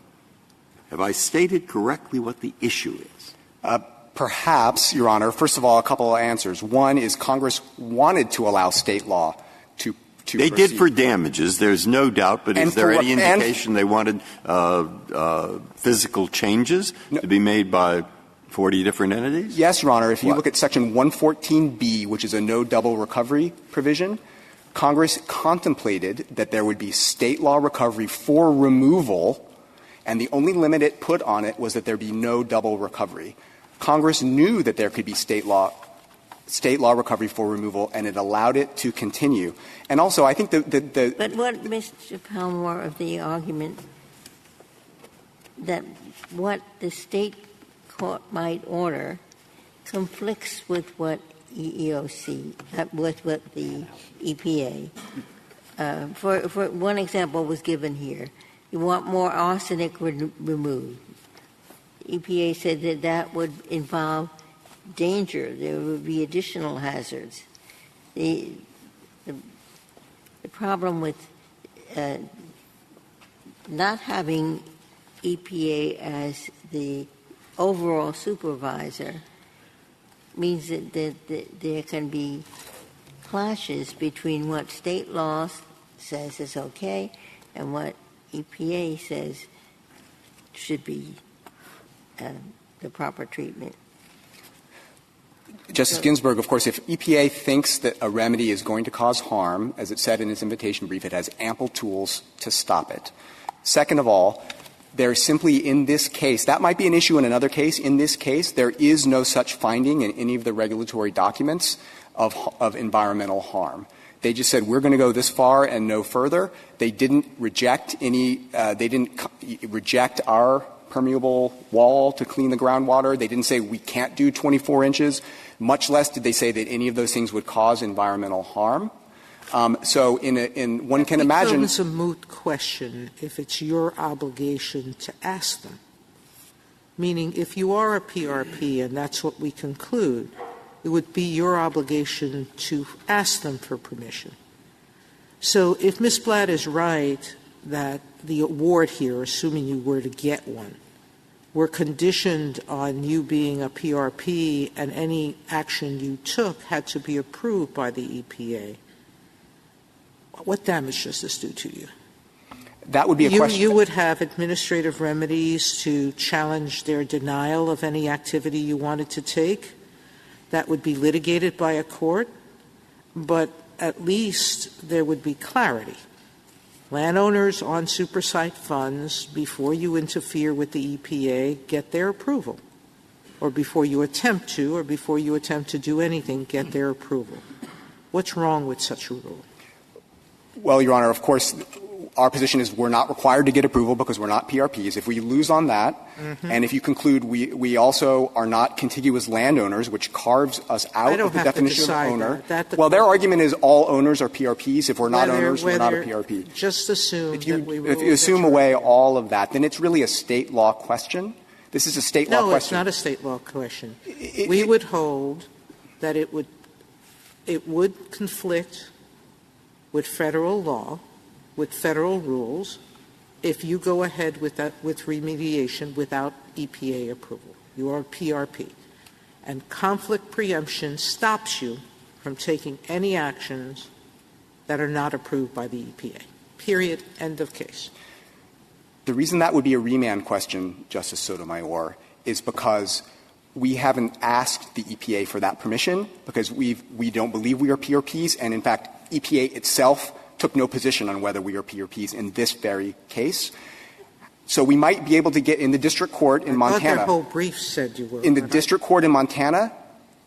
Have I stated correctly what the issue is? Perhaps, Your Honor. First of all, a couple of answers. One is Congress wanted to allow state law to They proceed. did for damages, there's no doubt, but is there any indication they wanted physical changes to be made by 40 different entities? Yes, Your Honor. If you look at Section 114B, which is a no double recovery provision, Congress contemplated that there would be state law recovery for removal, and the only limit it put on it was that there be no double recovery. Congress knew that there could be state law recovery for removal, and it allowed it to continue. And also, I think But what, Mr. Palmore, of the argument that what the state court might order conflicts with what EEOC, with what the EPA. For one example was given here. You want more arsenic removed. EPA said that that would involve danger. There would be additional hazards. The problem with not having EPA as the overall supervisor means that there can be clashes between what state law says is okay and what EPA says should be the proper treatment. Justice Ginsburg, of course, if EPA thinks that a remedy is going to cause harm, as it said in its invitation brief, it has ample tools to stop it. Second of all, there simply in this case, that might be an issue in another case. In this case, there is no such finding in any of the regulatory documents of environmental harm. They just said, we're going to go this far and no further. They didn't reject reject our permeable wall to clean the groundwater. They didn't say we can't do 24 inches. Much less did they say that any of those things would cause environmental harm. So one can imagine. It becomes a moot question if it's your obligation to ask them. Meaning, if you are a PRP and that's what we conclude, it would be your obligation to ask them for permission. So if Ms. Blatt is right that the award here, assuming you were to get one, were conditioned on you being a PRP and any action you took had to be approved by the EPA, what damage does this do to you? That would be a question. You would have administrative remedies to challenge their denial of any activity you wanted to take. That would be litigated by a court, but at least there would be clarity. Landowners on supersite funds, before you interfere with the EPA, get their approval. Or before you attempt to do anything, get their approval. What's wrong with such a rule? Well, Your Honor, of course, our position is we're not required to get approval because we're not PRPs. If we lose on that, and if you conclude we also are not contiguous landowners, which carves us out of the definition of owner. Well, their argument is all owners are PRPs. If we're not owners, we're not a PRP. Just assume if you assume away all of that, then it's really a state law question. This is a state law question. No, it's not a state law question. We would hold that it would conflict with federal law, with federal rules, if you go ahead with remediation without EPA approval. You are a PRP. And conflict preemption stops you from taking any actions that are not approved by the EPA. Period. End of case. The reason that would be a remand question, Justice Sotomayor, is because we haven't asked the EPA for that permission because we don't believe we are PRPs, and in fact, EPA itself took no position on whether we are PRPs in this very case. So we might be able to get in the district court in Montana. I thought their whole brief said you were. In the district court in Montana,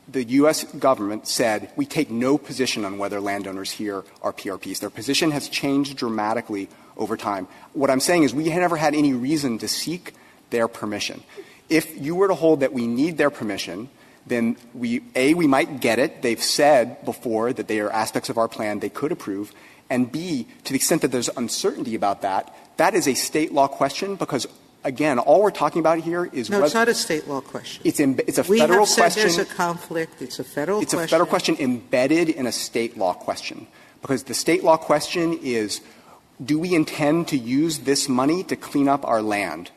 the U.S. government said we take no position on whether landowners here are PRPs. Their position has changed dramatically over time. What I'm saying is we never had any reason to seek their permission. If you were to hold that we need their permission, then we might get it. They've said before that they are aspects of our plan they could approve. And B, to the extent that there's uncertainty about that, that is a state law question because, again, all we're talking about here is No, it's not a state law question. It's a federal we have said question. There's a conflict. It's a federal question. It's a federal question embedded in a state law question because the state law question is, do we intend to use this money to clean up our land?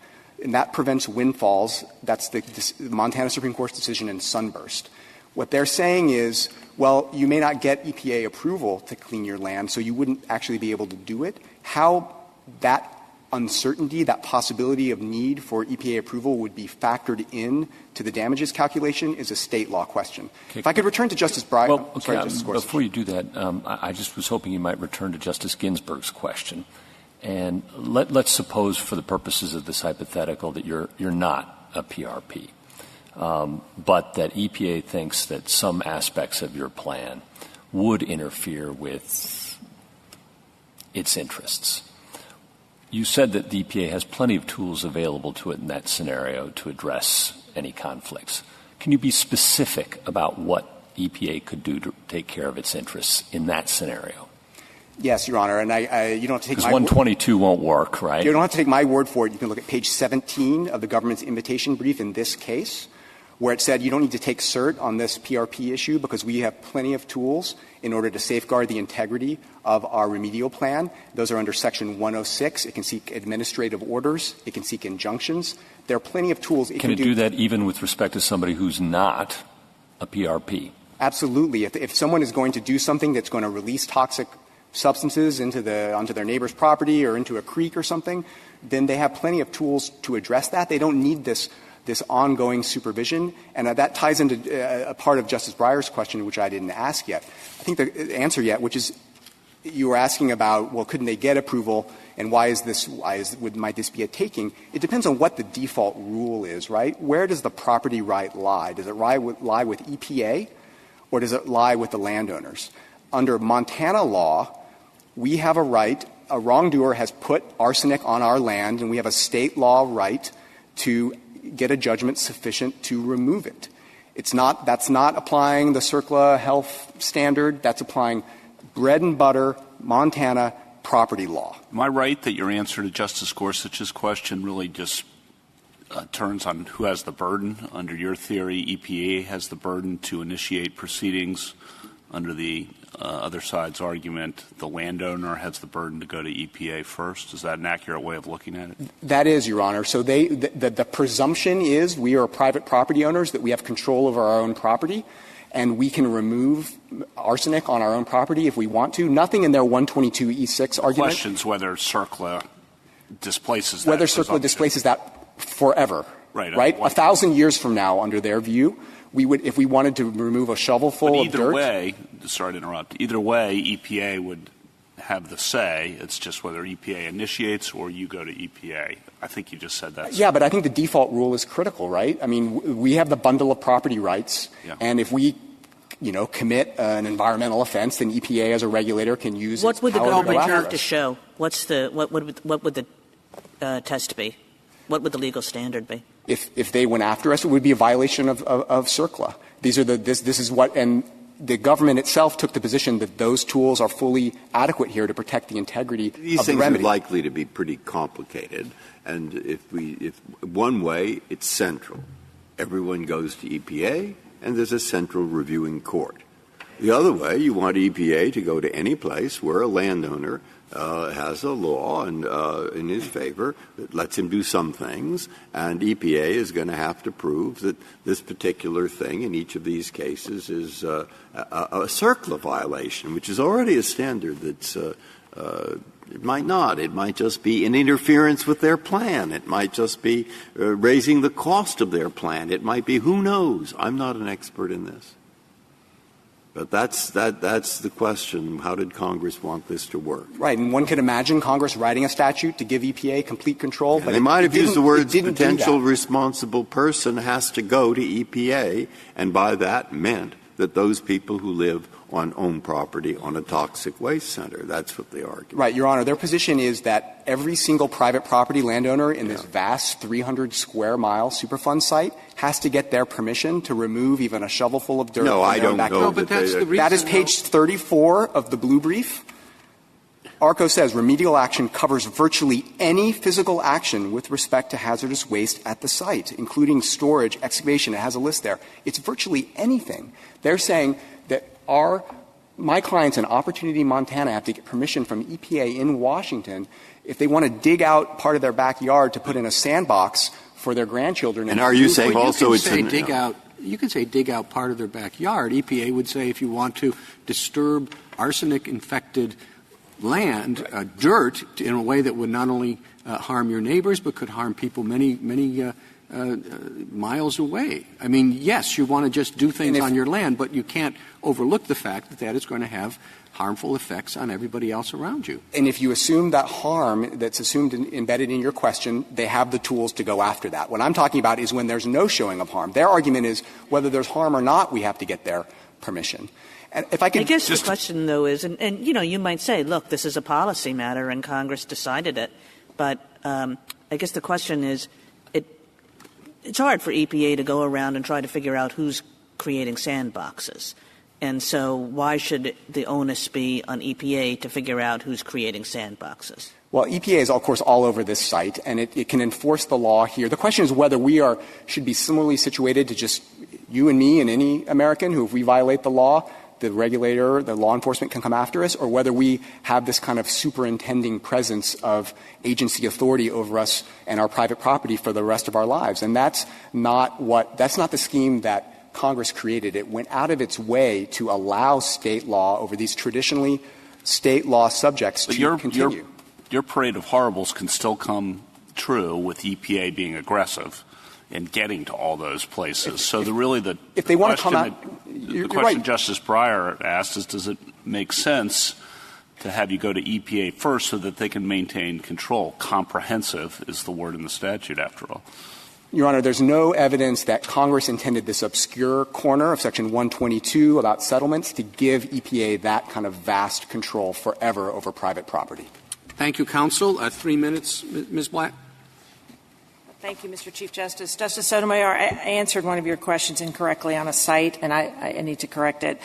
And that prevents windfalls. That's the Montana Supreme Court's decision in Sunburst. What they're saying is, well, you may not get EPA approval to clean your land, so you wouldn't actually be able to do it. How that uncertainty, that possibility of need for EPA approval would be factored in to the damages calculation is a state law question. Okay. If I could return to Justice Breyer. Well, okay, before you do that, I just was hoping you might return to Justice Ginsburg's question. And let's suppose for the purposes of this hypothetical that you're not a PRP. But that EPA thinks that some aspects of your plan would interfere with its interests. You said that the EPA has plenty of tools available to it in that scenario to address any conflicts. Can you be specific about what EPA could do to take care of its interests in that scenario? Yes, Your Honor, and you don't have to take my word. Because 122 won't work, right? You don't have to take my word for it. You can look at page 17 of the government's invitation brief in this case, where it said you don't need to take cert on this PRP issue because we have plenty of tools in order to safeguard the integrity of our remedial plan. Those are under Section 106. It can seek administrative orders. It can seek injunctions. There are plenty of tools it can do. Can it do that even with respect to somebody who's not a PRP? Absolutely. If someone is going to do something that's going to release toxic substances onto their neighbor's property or into a creek or something, then they have plenty of tools to address that. They don't need this ongoing supervision. And that ties into a part of Justice Breyer's question, which I didn't ask yet. I think the answer yet, which is you were asking about, well, couldn't they get approval and might this be a taking? It depends on what the default rule is, right? Where does the property right lie? Does it lie with EPA or does it lie with the landowners? Under Montana law, we have a right, a wrongdoer has put arsenic on our land, and we have a state law right to get a judgment sufficient to remove it. That's not applying the CERCLA health standard. That's applying bread and butter Montana property law. Am I right that your answer to Justice Gorsuch's question really just turns on who has the burden? Under your theory, EPA has the burden to initiate proceedings. Under the other side's argument, the landowner has the burden to go to EPA first. Is that an accurate way of looking at it? That is, Your Honor. So the presumption is we are private property owners, that we have control over our own property, and we can remove arsenic on our own property if we want to. Nothing in their 122E6 argument. Questions whether CERCLA displaces that. Whether CERCLA displaces that forever. Right. 1,000 years from now, under their view, we would, if we wanted to remove a shovelful of dirt. Either way, sorry to interrupt, either way, EPA would have the say. It's just whether EPA initiates or you go to EPA. I think you just said that. Yeah, but I think the default rule is critical, right? I mean, we have the bundle of property rights, and if we commit an environmental offense, then EPA as a regulator can use what its would the power government to go have after to us. show? What would the test be? What would the legal standard be? If they went after us, it would be a violation of CERCLA. These are this is what, and the government itself took the position that those tools are fully adequate here to protect the integrity of the remedy. These things are likely to be pretty complicated, and if one way, it's central. Everyone goes to EPA, and there's a central reviewing court. The other way, you want EPA to go to any place where a landowner has a law and in his favor that lets him do some things, and EPA is going to have to prove that this particular thing in each of these cases is a CERCLA violation, which is already a standard that's it might not. It might just be an interference with their plan. It might just be raising the cost of their plan. It might be who knows. I'm not an expert in this. But that's the question. How did Congress want this to work? Right, and one could imagine Congress writing a statute to give EPA complete control. Yeah, but they might have used the words potential do responsible person has to go to EPA, and by that meant that those people who live on owned property on a toxic waste center. That's what they argue. Right, Your Honor. Their position is that every single private property landowner in this vast 300-square-mile Superfund site has to get their permission to remove even a shovelful of dirt. No, I don't know. No, but that's the reason. That is page 34 of the blue brief. ARCO says remedial action covers virtually any physical action with respect to hazardous waste at the site, including storage, excavation. It has a list there. It's virtually anything. They're saying that my clients in Opportunity, Montana have to get permission from EPA in Washington if they want to dig out part of their backyard to put in a sandbox for their grandchildren. And are you saying also it's you can say dig out part of their backyard. EPA would say if you want to disturb arsenic-infected land, dirt, in a way that would not only harm your neighbors but could harm people many miles away. I mean, yes, you want to just do things on your land, but you can't overlook the fact that that is going to have harmful effects on everybody else around you. And if you assume that harm that's assumed embedded in your question, they have the tools to go after that. What I'm talking about is when there's no showing of harm. Their argument is whether there's harm or not, we have to get their permission. And if I could guess the question, though, is, and you might say, look, this is a policy matter and Congress decided it. But I guess the question is, it's hard for EPA to go around and try to figure out who's creating sandboxes. And so why should the onus be on EPA to figure out who's creating sandboxes? Well, EPA is, of course, all over this site, and it can enforce the law here. The question is whether we should be similarly situated to just you and me and any American who, if we violate the law, the regulator, the law enforcement can come after us, or whether we have this kind of superintending presence of agency authority over us and our private property for the rest of our lives. And that's not the scheme that Congress created. It went out of its way to allow state law over these traditionally state law subjects to continue. Your parade of horribles can still come true with EPA being aggressive in getting to all those places. If they want to come out, the question Justice Breyer asked is, does it make sense to have you go to EPA first so that they can maintain control? Comprehensive is the word in the statute, after all. Your Honor, there's no evidence that Congress intended this obscure corner of Section 122 about settlements to give EPA that kind of vast control forever over private property. Thank you, counsel. 3 minutes, Ms. Black. Thank you, Mr. Chief Justice. Justice Sotomayor, I answered one of your questions incorrectly on a site, and I need to correct it.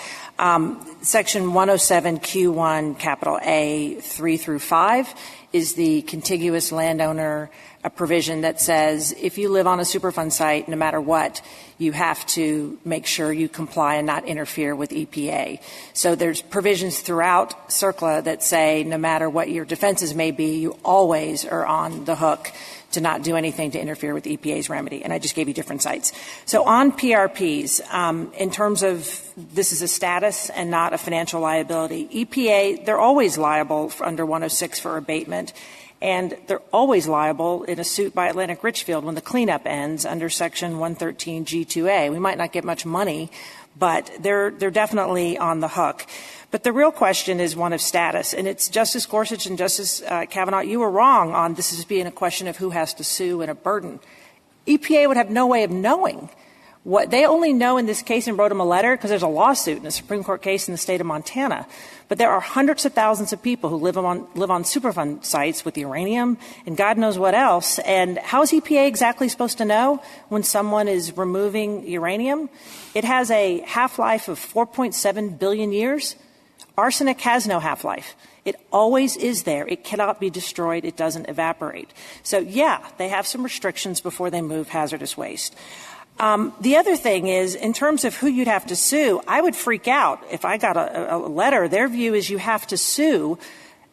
Section 107Q1, capital A, 3 through 5, is the contiguous landowner provision that says if you live on a Superfund site, no matter what, you have to make sure you comply and not interfere with EPA. So there's provisions throughout CERCLA that say no matter what your defenses may be, you always are on the hook to not do anything to interfere with EPA's remedy. And I just gave you different sites. So on PRPs, in terms of this is a status and not a financial liability, EPA, they're always liable under 106 for abatement. And they're always liable in a suit by Atlantic Richfield when the cleanup ends under Section 113G2A. We might not get much money, but they're definitely on the hook. But the real question is one of status. And it's Justice Gorsuch and Justice Kavanaugh, you were wrong on this as being a question of who has to sue and a burden. EPA would have no way of knowing. What they only know in this case and wrote them a letter because there's a lawsuit in a Supreme Court case in the state of Montana. But there are hundreds of thousands of people who live on Superfund sites with uranium and God knows what else. And how is EPA exactly supposed to know when someone is removing uranium? It has a half-life of 4.7 billion years. Arsenic has no half-life. It always is there. It cannot be destroyed. It doesn't evaporate. So, yeah, they have some restrictions before they move hazardous waste. The other thing is, in terms of who you'd have to sue, I would freak out if I got a letter. Their view is you have to sue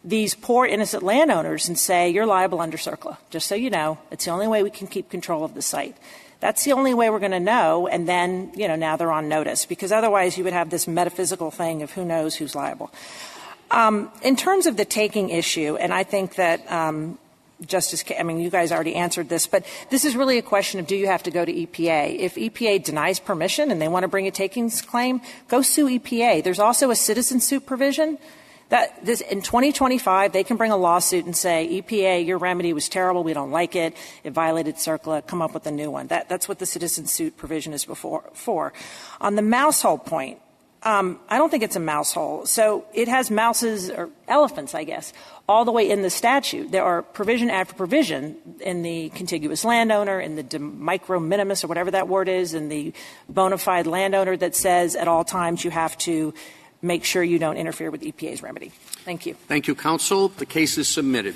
these poor innocent landowners and say you're liable under CERCLA. Just so you know, it's the only way we can keep control of the site. That's the only way we're going to know, and then, now they're on notice, because otherwise you would have this metaphysical thing of who knows who's liable. In terms of the taking issue, and I think that you guys already answered this, but this is really a question of do you have to go to EPA? If EPA denies permission and they want to bring a takings claim, go sue EPA. There's also a citizen suit provision that in 2025 they can bring a lawsuit and say, EPA, your remedy was terrible, we don't like it, it violated CERCLA, come up with a new one. That's what the citizen suit provision is for. On the mouse hole point, I don't think it's a mouse hole. So it has mouses, or elephants, I guess, all the way in the statute. There are provision after provision in the contiguous landowner, in the de micro minimis, or whatever that word is, in the bona fide landowner that says at all times you have to make sure you don't interfere with EPA's remedy. Thank you. Thank you, counsel. The case is submitted.